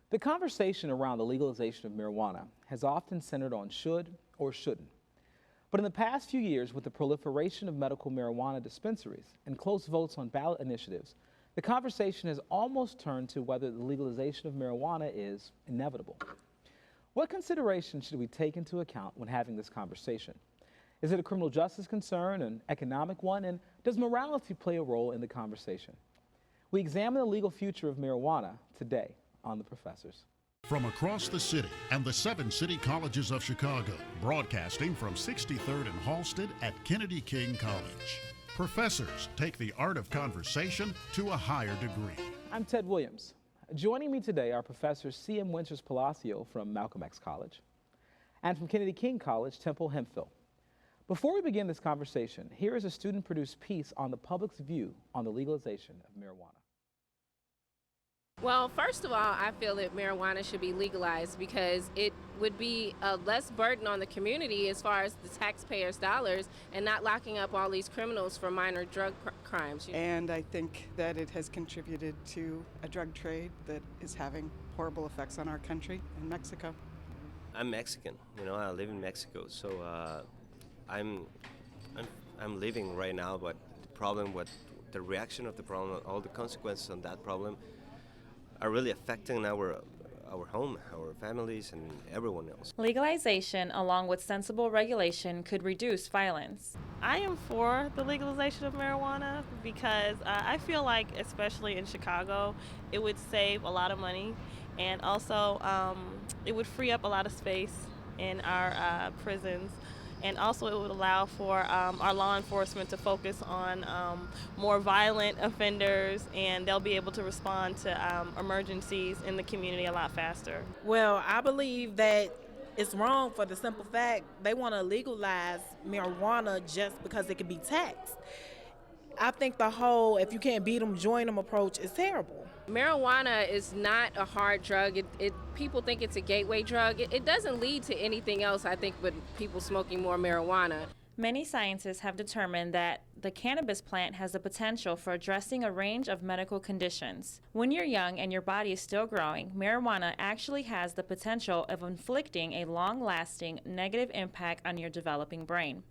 The conversation around the legalization of marijuana has often centered on should or shouldn't. But in the past few years, with the proliferation of medical marijuana dispensaries and close votes on ballot initiatives, the conversation has almost turned to whether the legalization of marijuana is inevitable. What considerations should we take into account when having this conversation? Is it a criminal justice concern, an economic one, and does morality play a role in the conversation? We examine the legal future of marijuana today on The Professors. From across the city and the 7 city colleges of Chicago, broadcasting from 63rd and Halsted at Kennedy King College. Professors take the art of conversation to a higher degree. I'm Ted Williams. Joining me today are Professors C.M. Winters-Palacio from Malcolm X College and from Kennedy King College, Temple Hemphill. Before we begin this conversation, here is a student-produced piece on the public's view on the legalization of marijuana. Well, first of all, I feel that marijuana should be legalized because it would be a less burden on the community as far as the taxpayers' dollars and not locking up all these criminals for minor drug crimes. And I think that it has contributed to a drug trade that is having horrible effects on our country and Mexico. I'm Mexican, I live in Mexico, so I'm living right now, but the problem with the reaction of the problem, all the consequences on that problem are really affecting our home, our families, and everyone else. Legalization, along with sensible regulation, could reduce violence. I am for the legalization of marijuana because I feel like, especially in Chicago, it would save a lot of money, and also it would free up a lot of space in our prisons. And also it would allow for our law enforcement to focus on more violent offenders, and they'll be able to respond to emergencies in the community a lot faster. Well, I believe that it's wrong for the simple fact they want to legalize marijuana just because it can be taxed. I think the whole if you can't beat them, join them approach is terrible. Marijuana is not a hard drug. People think it's a gateway drug. It doesn't lead to anything else, I think, but people smoking more marijuana. Many scientists have determined that the cannabis plant has the potential for addressing a range of medical conditions. When you're young and your body is still growing, marijuana actually has the potential of inflicting a long-lasting negative impact on your developing brain.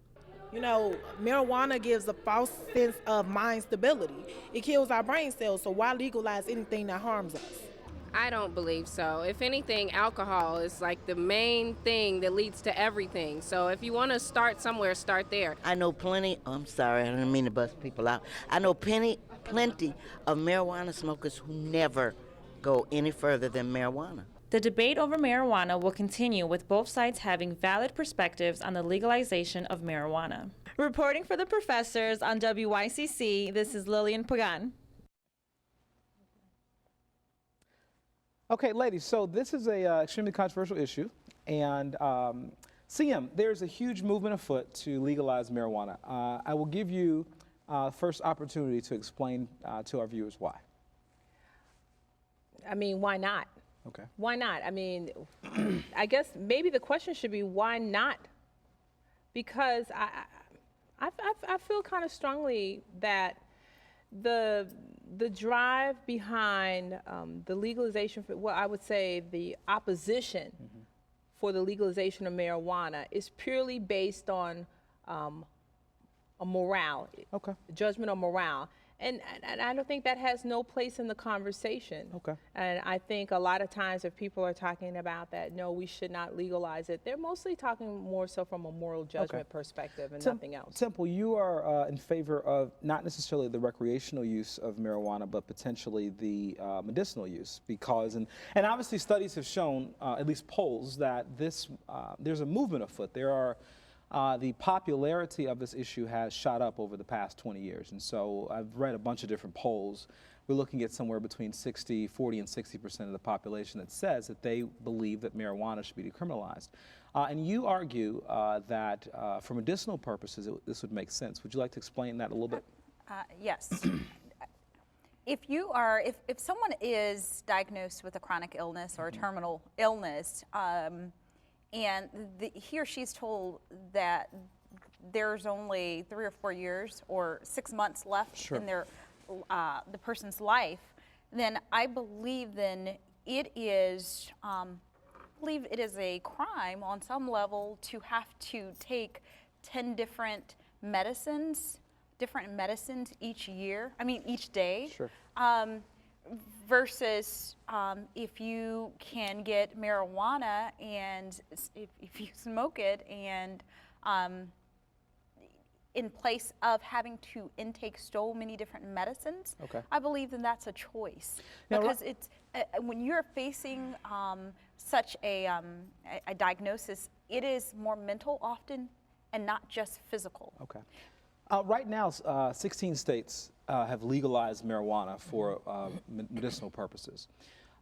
Marijuana gives a false sense of mind stability. It kills our brain cells, so why legalize anything that harms us? I don't believe so. If anything, alcohol is like the main thing that leads to everything. So if you want to start somewhere, start there. I know plenty, I'm sorry, I didn't mean to bust people out. I know plenty of marijuana smokers who never go any further than marijuana. The debate over marijuana will continue, with both sides having valid perspectives on the legalization of marijuana. Reporting for the Professors on WYCC, this is Lillian Pagan. Okay, ladies, so this is a extremely controversial issue, and CM, there's a huge movement afoot to legalize marijuana. I will give you first opportunity to explain to our viewers why. Why not? Okay. Why not? I guess maybe the question should be why not? Because I feel kind of strongly that the drive behind the legalization, I would say the opposition for the legalization of marijuana is purely based on a morale, judgment on morale. And I don't think that has no place in the conversation. Okay. And I think a lot of times if people are talking about that, no, we should not legalize it, they're mostly talking more so from a moral judgment perspective and nothing else. Temple, you are in favor of not necessarily the recreational use of marijuana, but potentially the medicinal use, because, and obviously studies have shown, at least polls, that there's a movement afoot. There are the popularity of this issue has shot up over the past 20 years. And so I've read a bunch of different polls. We're looking at somewhere between 40 and 60% of the population that says that they believe that marijuana should be decriminalized. And you argue that for medicinal purposes, this would make sense. Would you like to explain that a little bit? Yes. If someone is diagnosed with a chronic illness or a terminal illness, and he or she's told that there's only 3 or 4 years or 6 months left in the person's life, then I believe then it is, I believe it is a crime on some level to have to take 10 different medicines each day. Sure. Versus if you can get marijuana and if you smoke it and in place of having to intake so many different medicines, Okay. I believe then that's a choice. Now, Because it's when you're facing such a diagnosis, it is more mental often and not just physical. Okay. Right now, 16 states have legalized marijuana for medicinal purposes.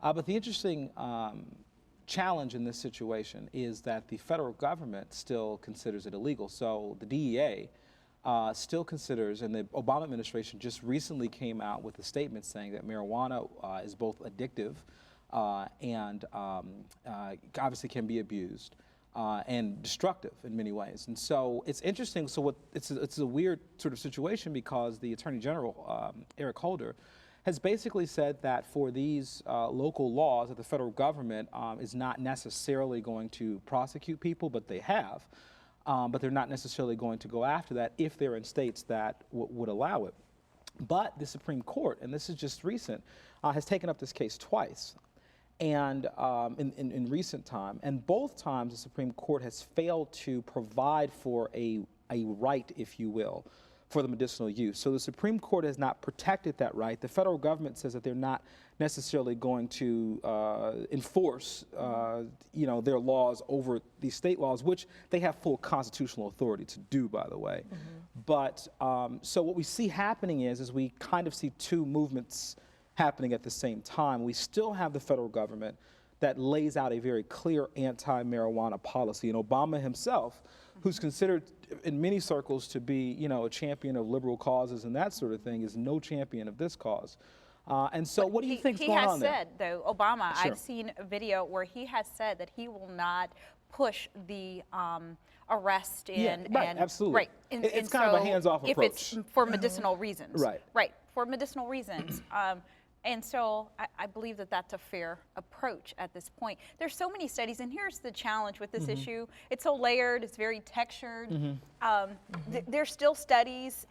But the interesting challenge in this situation is that the federal government still considers it illegal. So the DEA still considers, and the Obama administration just recently came out with a statement saying that marijuana is both addictive and obviously can be abused. And destructive in many ways. And so it's interesting. So it's a weird sort of situation because the Attorney General, Eric Holder, has basically said that for these local laws that the federal government is not necessarily going to prosecute people, but they have. But they're not necessarily going to go after that if they're in states that would allow it. But the Supreme Court, and this is just recent, has taken up this case twice. And in recent time, and both times the Supreme Court has failed to provide for a right, if you will, for the medicinal use. So the Supreme Court has not protected that right. The federal government says that they're not necessarily going to enforce, their laws over these state laws, which they have full constitutional authority to do, by the way. But so what we see happening is we kind of see two movements happening at the same time. We still have the federal government that lays out a very clear anti-marijuana policy. And Obama himself, who's considered in many circles to be, a champion of liberal causes and that sort of thing, is no champion of this cause. And so what do you think's going on there? He has said, though, Obama, Sure. I've seen a video where he has said that he will not push the arrest and absolutely. Right. It's kind of a hands-off if approach. it's for medicinal reasons. Right. Right, for medicinal reasons. And so I believe that that's a fair approach at this point. There's so many studies, and here's the challenge with this issue. It's so layered, it's very textured. There's still studies,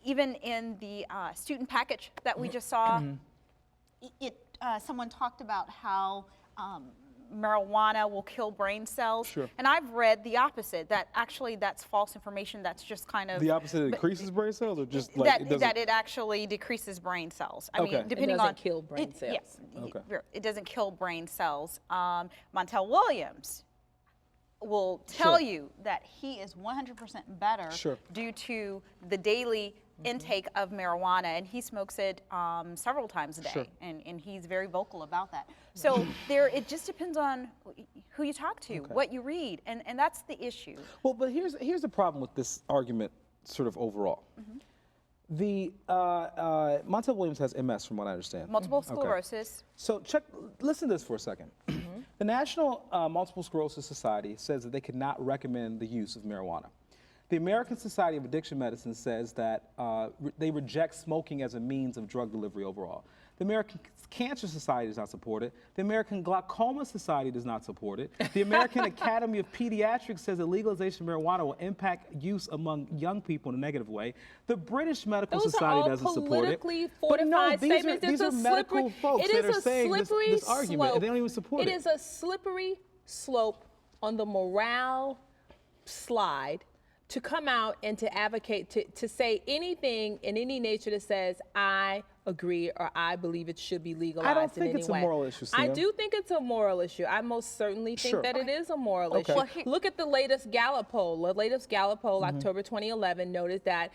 even in the student package that we just saw, someone talked about how marijuana will kill brain cells. Sure. And I've read the opposite, that actually that's false information. That's just kind of The opposite, it increases brain cells, or just like that it actually decreases brain cells. I mean, depending it doesn't on kill brain cells. Yes, Okay. it doesn't kill brain cells. Montel Williams will tell you that he is 100% better due to the daily intake of marijuana, and he smokes it several times a day, and he's very vocal about that. So it just depends on who you talk to, what you read, and that's the issue. Well, but here's the problem with this argument, sort of overall. The Montel Williams has MS, from what I understand. Multiple sclerosis. So listen to this for a second. The National Multiple Sclerosis Society says that they could not recommend the use of marijuana. The American Society of Addiction Medicine says that they reject smoking as a means of drug delivery overall. The American Cancer Society does not support it. The American Glaucoma Society does not support it. The American Academy of Pediatrics says that legalization of marijuana will impact use among young people in a negative way. The British Medical Society doesn't support it. But no, these are medical folks that are saying this argument, and they don't even support it. It is a slippery slope on the morale slide to come out and to advocate, to say anything in any nature that says, I agree or I believe it should be legalized I don't think in any it's way. a moral issue, I Sam. do think it's a moral issue. I most certainly think that it is a moral issue. Well, Look at the latest Gallup poll. The latest Gallup poll, October 2011, noted that,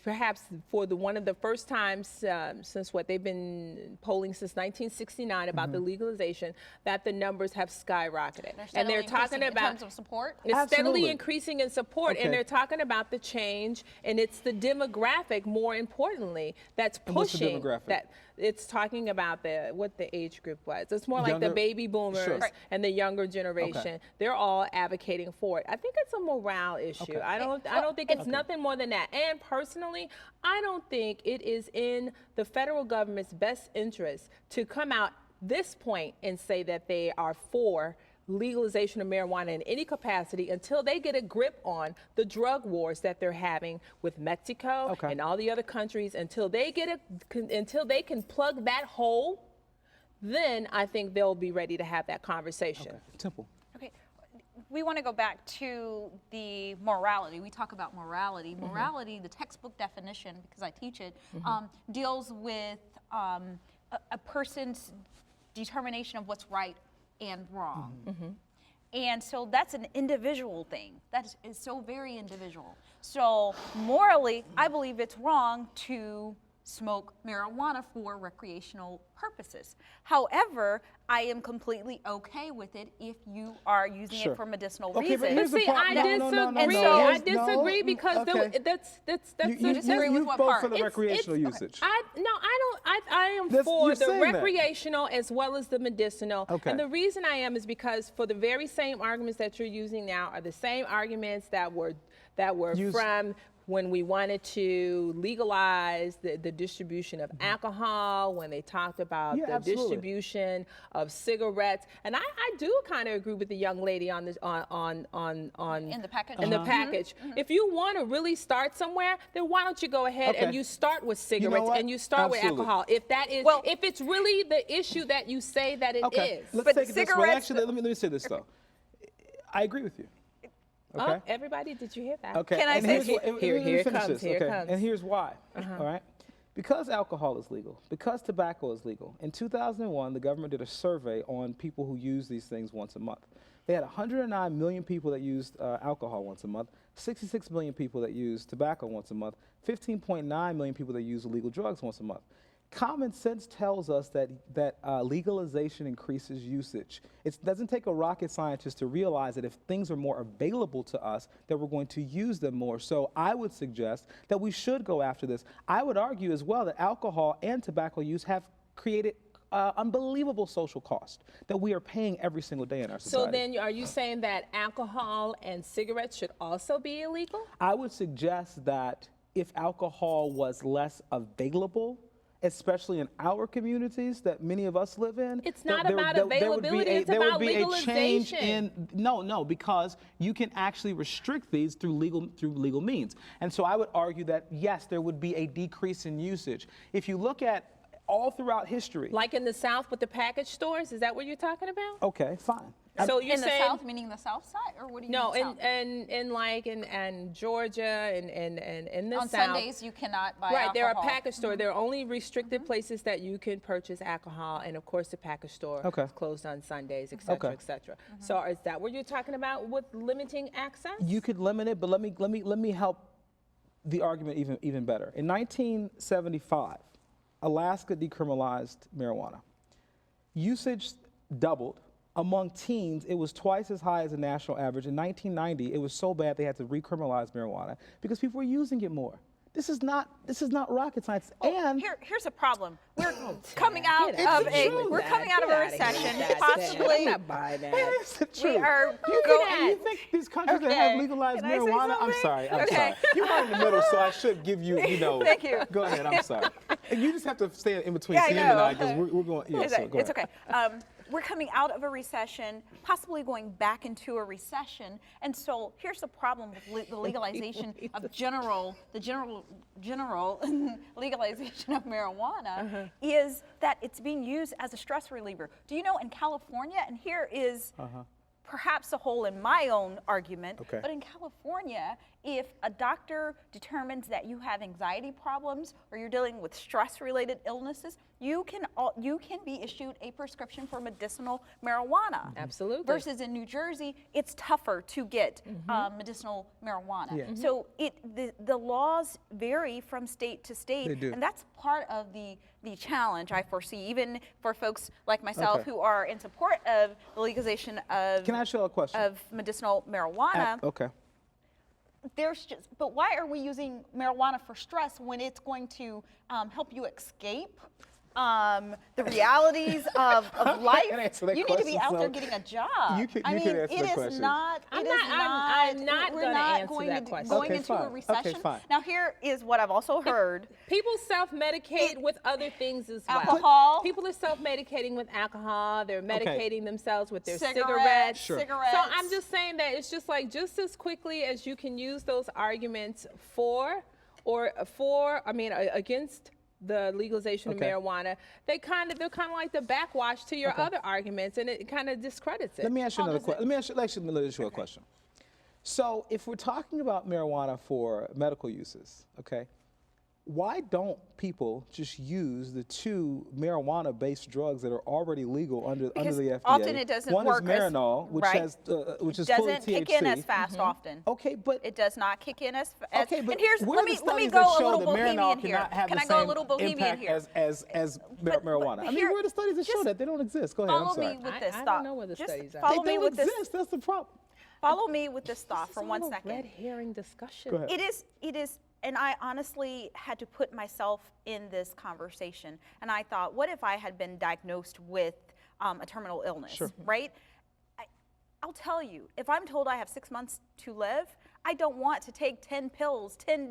perhaps for one of the first times since they've been polling since 1969 about the legalization, that the numbers have skyrocketed. And they're talking about in terms of support? It's steadily increasing in support, Okay. and they're talking about the change, and it's the demographic, more importantly, that's pushing What's the pushing demographic? that. It's talking about what the age group was. It's more like the Younger? baby boomers Sure. Right. and the younger generation. They're all advocating for it. I think it's a morale issue. Okay. I don't think it's nothing more than that. And personally, I don't think it is in the federal government's best interest to come out this point and say that they are for legalization of marijuana in any capacity until they get a grip on the drug wars that they're having with Mexico and all the other countries. Until they can plug that hole, then I think they'll be ready to have that conversation. Temple. Okay, we want to go back to the morality. We talk about morality. Morality, the textbook definition, because I teach it, deals with a person's determination of what's right and wrong. And so that's an individual thing. That is so very individual. So morally, I believe it's wrong to smoke marijuana for recreational purposes. However, I am completely okay with it if you are using it for medicinal reasons. But here's the See, part. I No. disagree because that's You disagree with what both part? for the recreational usage. I am for you're the saying that. recreational as well as the medicinal. Okay. And the reason I am is because for the very same arguments that you're using now are the same arguments that were from when we wanted to legalize the distribution of alcohol, when they talked about the distribution of cigarettes. And I do kind of agree with the young lady on this on in the package. in the package. If you want to really start somewhere, then why don't you go ahead and you start with cigarettes and you start with alcohol? If that is, if it's really the issue that you say that it is. Let's take it this way. Actually, let me say this though. I agree with you. Okay. Oh, everybody, did you hear that? Okay. Can I say here it comes. Here it comes. And here's why. All right. Because alcohol is legal, because tobacco is legal. In 2001, the government did a survey on people who use these things once a month. They had 109 million people that used alcohol once a month, 66 million people that used tobacco once a month, 15.9 million people that use illegal drugs once a month. Common sense tells us that legalization increases usage. It doesn't take a rocket scientist to realize that if things are more available to us, that we're going to use them more. So I would suggest that we should go after this. I would argue as well that alcohol and tobacco use have created unbelievable social cost that we are paying every single day in our society. So then are you saying that alcohol and cigarettes should also be illegal? I would suggest that if alcohol was less available, especially in our communities that many of us live in. It's not about availability, it's about legalization. No, because you can actually restrict these through legal means. And so I would argue that, yes, there would be a decrease in usage. If you look at all throughout history. Like in the South with the package stores, is that what you're talking about? Okay, fine. So you're in saying, the South, meaning the South side, or what do you mean? No, in Georgia and in the on South. On Sundays, you cannot buy right, alcohol. there are package stores. There are only restricted places that you can purchase alcohol, and of course the package store is closed on Sundays, et cetera, et cetera. So is that what you're talking about with limiting access? You could limit it, but let me help the argument even better. In 1975, Alaska decriminalized marijuana. Usage doubled. Among teens, it was twice as high as the national average. In 1990, it was so bad they had to recriminalize marijuana because people were using it more. This is not rocket science. And here's a problem. We're coming out of a recession. Possibly. I'm not buying that. It's the truth. We are you think these countries that have legalized marijuana? I'm sorry. You're right in the middle, so I should give you, Thank you. Go ahead. I'm sorry. And you just have to stay in between CM and I because we're going. Yeah, so go ahead. It's okay. We're coming out of a recession, possibly going back into a recession, and so here's the problem with the legalization of the general legalization of marijuana is that it's being used as a stress reliever. Do you know in California, and here is perhaps a hole in my own argument, but in California, if a doctor determines that you have anxiety problems or you're dealing with stress-related illnesses, you can be issued a prescription for medicinal marijuana. Absolutely. Versus in New Jersey, it's tougher to get medicinal marijuana. Yeah. So the laws vary from state to state, They do. and that's part of the challenge I foresee, even for folks like myself who are in support of the legalization of Can I ask you a question? of medicinal marijuana. Okay. but why are we using marijuana for stress when it's going to help you escape the realities of life? You need to be out there getting a job. You can I mean, answer the it is question. not. I'm Not. gonna We're not answer going that to question. going Okay, into a fine. recession. Okay, fine. Now, here is what I've also heard. People self-medicate with other things as well. Alcohol. People are self-medicating with alcohol. They're medicating themselves with their Cigarettes. Sure. Cigarettes. So I'm just saying that it's just like just as quickly as you can use those arguments against the legalization of marijuana, they're kind of like the backwash to your other arguments, and it kind of discredits it. Let me ask you another question. Let me ask you a question. So if we're talking about marijuana for medical uses, okay, why don't people just use the 2 marijuana-based drugs that are already legal under the FDA? Often it doesn't One work is Marinol, which is fully doesn't THC. kick in as fast often. Okay, but It does not kick in as fast. okay, but And here's where let are me the let me studies go that a show little that bohemian Marinol here. cannot have Can the I go a same little bohemian impact here? as marijuana? I mean, here- where are the studies that show just that? They don't exist. Go ahead. I'm Follow sorry. me with this I thought. don't know where the Just studies are. follow They me don't with this. exist. That's the problem. Follow me with this thought for It's 1 all a second. red herring discussion. Go ahead. It is, and I honestly had to put myself in this conversation. And I thought, what if I had been diagnosed with a terminal illness, Sure. right? I'll tell you, if I'm told I have 6 months to live, I don't want to take 10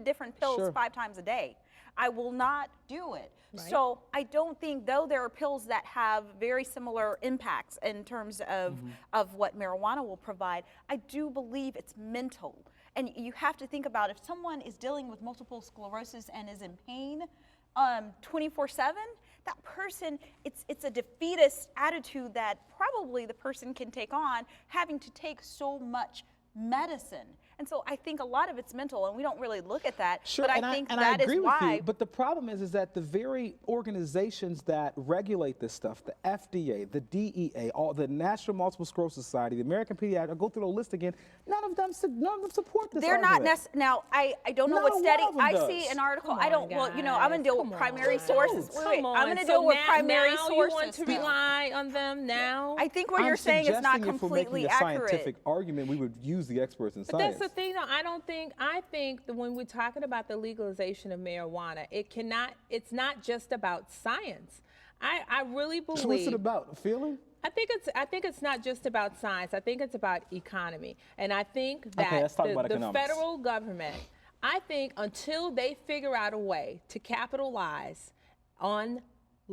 different pills Sure. 5 times a day. I will not do it. Right. So I don't think, though there are pills that have very similar impacts in terms of what marijuana will provide, I do believe it's mental. And you have to think about if someone is dealing with multiple sclerosis and is in pain 24/7, that person, it's a defeatist attitude that probably the person can take on, having to take so much medicine. And so I think a lot of it's mental, and we don't really look at that. Sure, but and I think I that agree is with why. you. But the problem is that the very organizations that regulate this stuff, the FDA, the DEA, all the National Multiple Sclerosis Society, the American Pediatric, I'll go through the list again. None of them support this. They're not argument. necessarily. Now, I don't know Not what a one study. of them I does. see an article. Come I don't. on, Well, you know, I'm gonna deal guys. with Come primary on. sources. Come Wait, on. I'm gonna So deal with now primary you sources. want to now. rely on them now? I think what I'm you're saying is not suggesting if we're completely making a accurate. scientific argument, we would use the experts in But science. that's the thing, though. I think that when we're talking about the legalization of marijuana, it's not just about science. I really believe. So what's it about? A feeling? I think it's not just about science. I think it's about economy. And I think that let's talk about the economics. federal government, I think until they figure out a way to capitalize on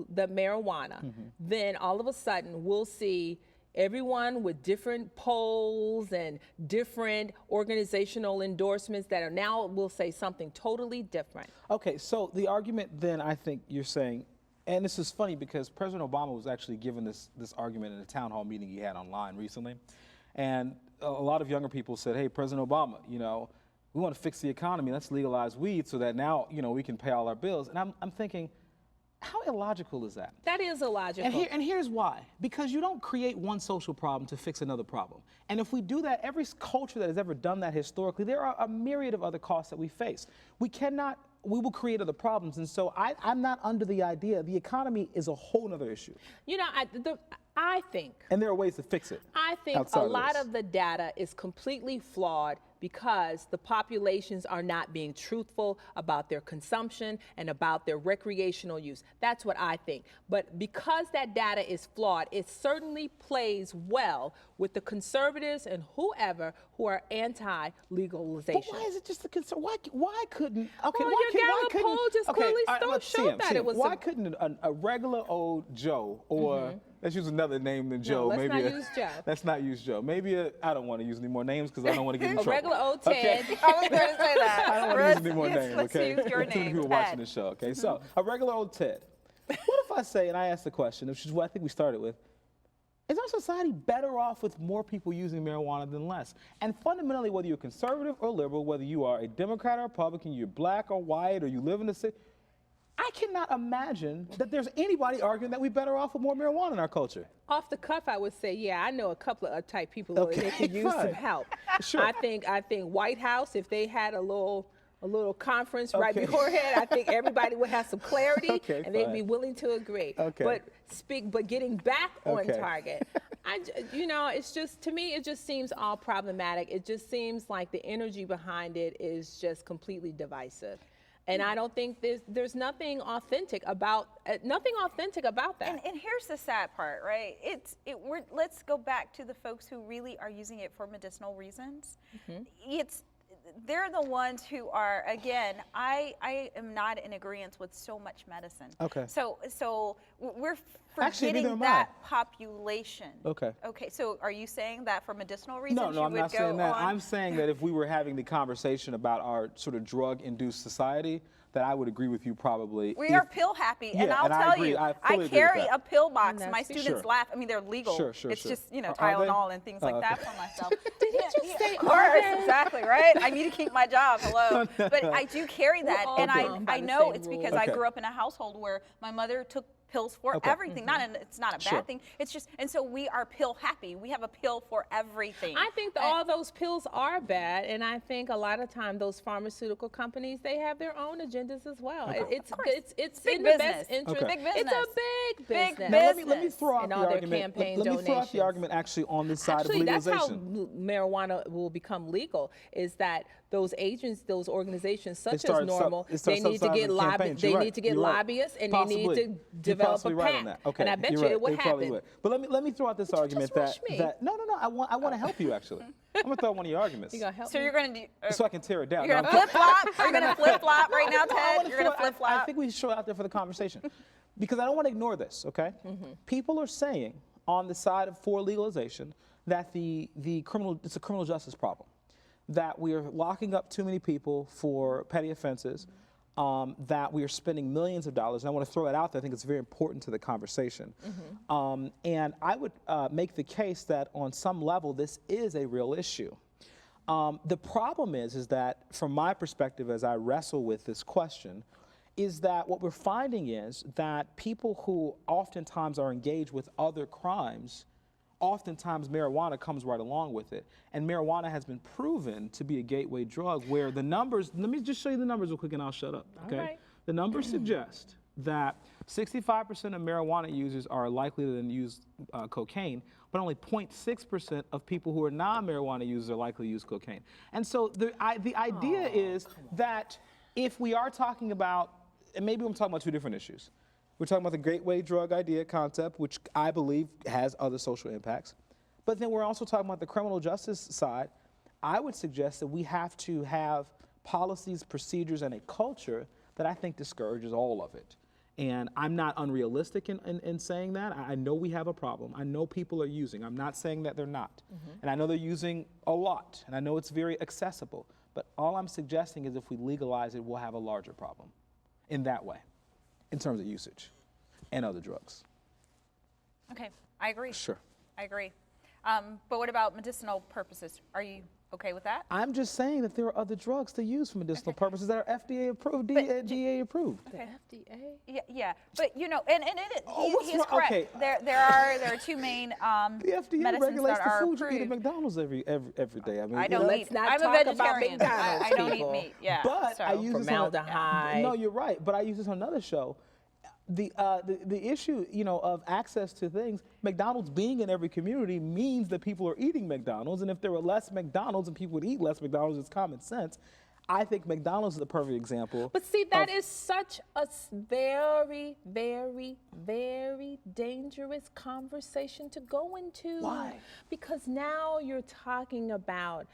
the marijuana, then all of a sudden we'll see everyone with different polls and different organizational endorsements that are now will say something totally different. Okay, so the argument then, I think you're saying, and this is funny because President Obama was actually given this argument in a town hall meeting he had online recently. And a lot of younger people said, hey, President Obama, you know, we want to fix the economy. Let's legalize weed so that now, you know, we can pay all our bills. And I'm thinking, how illogical is that? That is illogical. And here's why. Because you don't create one social problem to fix another problem. And if we do that, every culture that has ever done that historically, there are a myriad of other costs that we face. We will create other problems. And so I'm not under the idea. The economy is a whole other issue. You know, I think. And there are ways to fix it. I think outside a of lot this. of the data is completely flawed because the populations are not being truthful about their consumption and about their recreational use. That's what I think. But because that data is flawed, it certainly plays well with the conservatives and whoever who are anti-legalization. But why is it just a concern? Why couldn't? Okay, Well, why your why Gallup couldn't? poll just okay, clearly all right, let's showed see that it was Why a- couldn't a regular old Joe or let's use another name than Joe? let's maybe not use Joe. Let's not use Joe. Maybe I don't want to use any more names because I don't want to get in A trouble. regular old Okay. Ted. I was going to say that. I don't want to use any more names. Let's Okay. use your Too many name, people Ted. watching the show. Okay. So a regular old Ted. What if I say, and I ask the question, which is what I think we started with. Is our society better off with more people using marijuana than less? And fundamentally, whether you're conservative or liberal, whether you are a Democrat or Republican, you're black or white, or you live in the city, I cannot imagine that there's anybody arguing that we're better off with more marijuana in our culture. Off the cuff, I would say, yeah, I know a couple of type people who Okay, they could use some fine. help. Sure. I think White House, if they had a little a little conference right beforehand, I think everybody would have some clarity and they'd fine. be willing to agree. Okay. But getting back on target, it's just, to me, it just seems all problematic. It just seems like the energy behind it is just completely divisive. And I don't think there's nothing authentic about that. And here's the sad part, right? Let's go back to the folks who really are using it for medicinal reasons. They're the ones who are, again, I am not in agreement with so much medicine. Okay. So we're Actually, neither forgetting am that I. population. Okay. Okay, so are you saying that for medicinal reasons No, you I'm would not go saying that. on? I'm saying that if we were having the conversation about our sort of drug-induced society, that I would agree with you probably. We are pill happy, and Yeah, I'll and I tell agree. you, I I fully agree with carry that. a pill box. And My that's- students Sure. laugh. I mean, they're legal. Sure, It's sure. just, Are they? Tylenol and things like Oh, that okay. for myself. Did he just say Of course, exactly, right? I need to keep my job, hello. But I do carry that, all and bound by I the know same it's because rules. I Okay. grew up in a household where my mother took pills for Okay. everything. It's not a bad Sure. thing. It's just, and so we are pill happy. We have a pill for everything. I think that all those pills are bad, and I think a lot of time those pharmaceutical companies, they have their own agendas as well. It's Big in the business. best interest. Okay. Big business. It's a big Big business. Now, let me business. throw out And the all their argument. campaign Let me throw out the donations. argument actually on this side Actually, of that's how legalization. marijuana will become legal. Is that those agents, those organizations such as start Normal, it starts they need to get subsidizing campaigns. You're right. You're right. lobbyists, and Possibly. they need to You're develop possibly a right on pact. that. Okay. And I bet You're you right. it would They probably happen. would. But let me throw out this argument rush me? no, I want to help you actually. I'm gonna throw out one of your arguments You gonna help So me? you're going to do. so I can tear it down. You're No, going I'm to flip flop? Are you going to flip flop right now, Ted? You're going to flip I flop? think we should throw it out there for the conversation because I don't want to ignore this. Okay, people are saying on the side of for legalization that it's a criminal justice problem, that we are locking up too many people for petty offenses, that we are spending millions of dollars. And I want to throw it out there. I think it's very important to the conversation. And I would make the case that on some level this is a real issue. The problem is that from my perspective as I wrestle with this question, is that what we're finding is that people who oftentimes are engaged with other crimes, oftentimes marijuana comes right along with it. And marijuana has been proven to be a gateway drug where the numbers, let me just show you the numbers real quick and I'll shut up, okay? right. The numbers suggest that 65% of marijuana users are likely to use cocaine, but only 0.6% of people who are non-marijuana users are likely to use cocaine. And so the idea is that if we are talking about, and maybe I'm talking about two different issues. We're talking about the gateway drug idea concept, which I believe has other social impacts. But then we're also talking about the criminal justice side. I would suggest that we have to have policies, procedures, and a culture that I think discourages all of it. And I'm not unrealistic in saying that. I know we have a problem. I know people are using. I'm not saying that they're not. And I know they're using a lot. And I know it's very accessible. But all I'm suggesting is if we legalize it, we'll have a larger problem in that way, in terms of usage and other drugs. Okay, I agree. Sure. I agree. But what about medicinal purposes? Are you okay with that? I'm just saying that there are other drugs to use for medicinal purposes that are FDA approved, DEA approved. Okay. Yeah. But and it, Oh, he is what's wrong? correct. Okay. There are two main The FDA medicines regulates that the are food you eat at approved. McDonald's every day. I mean, I you don't know, eat. not I'm a talk about vegetarian. McDonald's, I don't eat people. meat. Yeah. But so. I use this on Formaldehyde. no, you're right. But I use this on another show. The issue, of access to things, McDonald's being in every community means that people are eating McDonald's, and if there were less McDonald's and people would eat less McDonald's, it's common sense. I think McDonald's is the perfect example. But see, that is such a very, very, very dangerous conversation to go into. Why? Because now you're talking about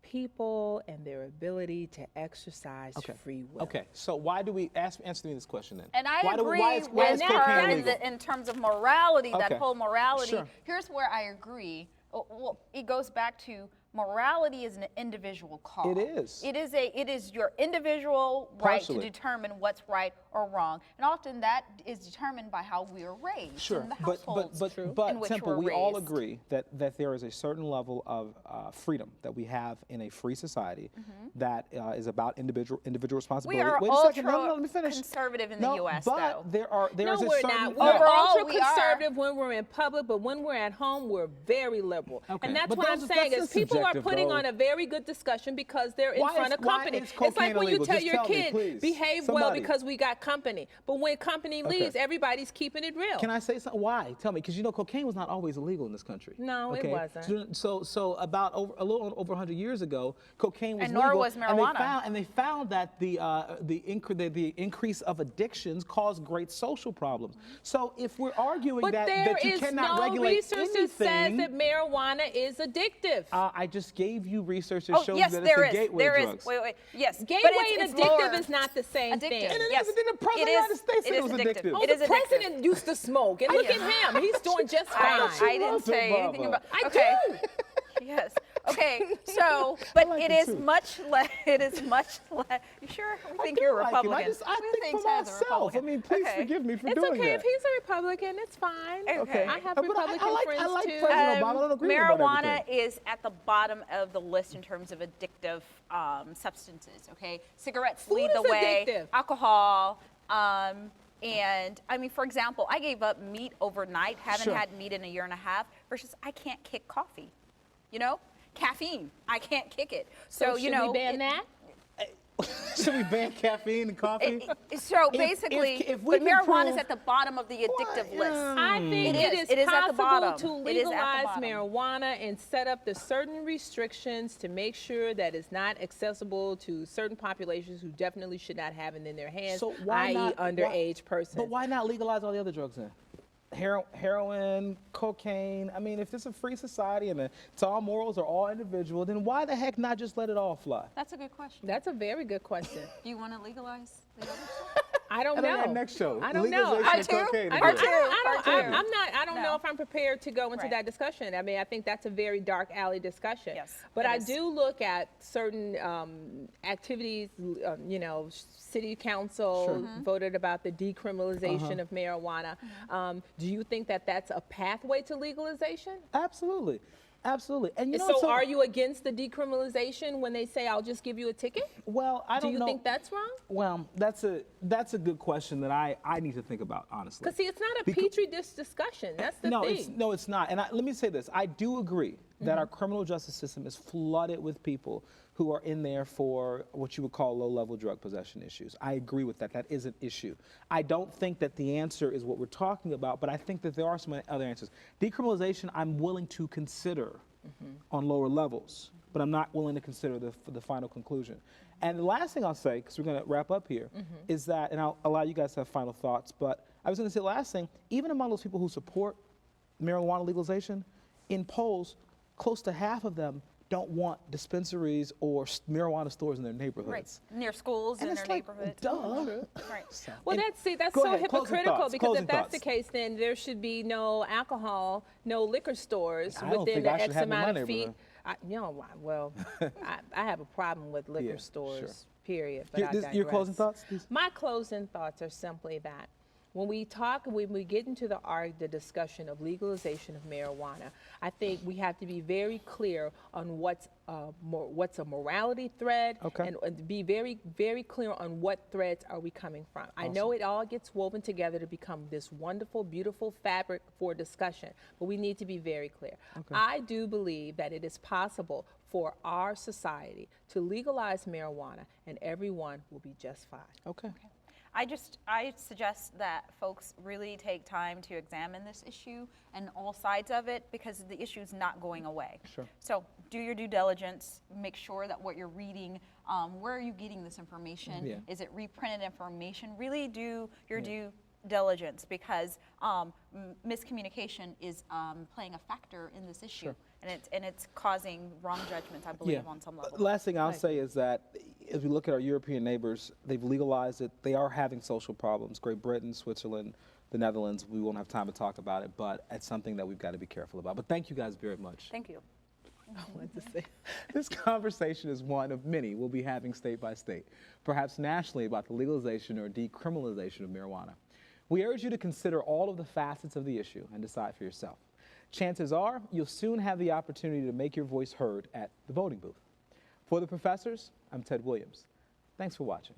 people and their ability to exercise free will. Okay, so why do we answer me this question then? And I why agree why is with cocaine her legal? in terms of morality, that Okay. whole morality. Sure. Here's where I agree. Well, it goes back to morality is an individual call. It is. It is your individual right to Partially. determine what's right or wrong. And often that is determined by how we are raised. Sure, and the but households in which Temple, we're we all raised. agree that there is a certain level of freedom that we have in a free society that is about individual responsibility. We are Wait a second, ultra no, let me finish. conservative in no, the U.S. but though. there is No, a we're certain not. We're Overall, ultra we are. conservative when we're in public, but when we're at home, we're very liberal. Okay, And that's but what I'm those- saying that's is people are subjective, putting though. on a very good discussion because they're in Why front is- of why company. is It's like cocaine when you illegal? tell Just your tell me, kid, please. behave well Somebody. because we got company. But when company leaves, everybody's keeping it real. Can I say something? Why? Tell me, because you know cocaine was not always illegal in this country. No, it wasn't. So about a little over 100 years ago, cocaine was And legal. nor was marijuana. And they found that the increase of addictions caused great social problems. So if we're arguing But that there you is cannot no regulate research anything, that says that marijuana is addictive. I just gave you research that Oh, shows yes, that there it's a is. gateway There drugs. is. Wait. Yes. Gateway but and it's lower. addictive is not the same Addictive. thing. Yes. The president It of the United States said it it is was addictive. addictive. Oh, It is the addictive. president used to smoke, and look at him. He's doing just fine. I didn't say anything about. Okay. Yes. Okay. So, but like it it is too. much less. It is much less. You sure? We think you're a like him. Republican. I We think for Ted's a myself. Republican. I mean, please Okay. forgive me for It's doing okay that. if he's a Republican. It's fine. Okay. I have But Republican I like friends too. President Obama. I don't agree with him about Marijuana everything. is at the bottom of the list in terms of addictive substances. Okay, cigarettes Food lead the is way. addictive. Alcohol. And I mean, for example, I gave up meat overnight. Haven't Sure. had meat in a year and a half. Versus, I can't kick coffee. You know, caffeine. I can't kick it. So you should know, we ban that? Should we ban caffeine and coffee? So If- basically, if we but can marijuana is prove- at the bottom of the addictive list. I think It is at the bottom. possible to It is at the legalize bottom. marijuana and set up the certain restrictions to make sure that it's not accessible to certain populations who definitely should not have it in their hands, So why i.e. not underage persons. But why not legalize all the other drugs then? Heroin, cocaine. I mean, if it's a free society and it's all morals are all individual, then why the heck not just let it all fly? That's a good question. That's a very good question. Do you want to legalize the other stuff? I don't And then know. that next show, I don't know. legalization I, of cocaine. I is don't, good. I don't No. know if I'm prepared to go into Right. that discussion. I mean, I think that's a very dark alley discussion. Yes, But it I is. do look at certain activities, you know, city council voted about the decriminalization of marijuana. Do you think that that's a pathway to legalization? Absolutely. Absolutely. And you know, So are you against the decriminalization when they say, I'll just give you a ticket? Well, I Do don't you know. think that's wrong? Well, that's a good question that I need to think about, honestly. Because see, it's not a Becau- petri dish discussion. That's the no, thing. it's not. And let me say this: I do agree that our criminal justice system is flooded with people who are in there for what you would call low-level drug possession issues. I agree with that. That is an issue. I don't think that the answer is what we're talking about, but I think that there are some other answers. Decriminalization, I'm willing to consider on lower levels, but I'm not willing to consider the final conclusion. And the last thing I'll say, because we're going to wrap up here, is that, and I'll allow you guys to have final thoughts, but I was going to say the last thing, even among those people who support marijuana legalization, in polls, close to half of them don't want dispensaries or marijuana stores in their neighborhoods. Right. Near schools And in it's their like, neighborhood. duh. Right. Well, And- that's Go so ahead, closing hypocritical thoughts, because closing if that's thoughts. the case, then there should be no alcohol, no liquor stores I don't within think I the should X have in my amount of feet. neighborhood. I have a problem with liquor Yeah, stores, sure. period. But I Your closing digress. thoughts, please? My closing thoughts are simply that when we get into the discussion of legalization of marijuana, I think we have to be very clear on what's a morality thread, Okay. and be very, very clear on what threads are we coming from. I know it all gets woven together to become this wonderful, beautiful fabric for discussion, but we need to be very clear. I do believe that it is possible for our society to legalize marijuana, and everyone will be just fine. Okay. I suggest that folks really take time to examine this issue and all sides of it because the issue is not going away. Sure. So do your due diligence, make sure that what you're reading, where are you getting this information? Yeah. Is it reprinted information? Really do your due diligence because miscommunication is playing a factor in this issue. Sure. And it's causing wrong judgments, I believe, on some level. Last thing I'll say is that as we look at our European neighbors, they've legalized it. They are having social problems. Great Britain, Switzerland, the Netherlands, we won't have time to talk about it, but it's something that we've got to be careful about. But thank you guys very much. Thank you. I wanted to say, this conversation is one of many we'll be having state by state, perhaps nationally, about the legalization or decriminalization of marijuana. We urge you to consider all of the facets of the issue and decide for yourself. Chances are you'll soon have the opportunity to make your voice heard at the voting booth. For the professors, I'm Ted Williams. Thanks for watching.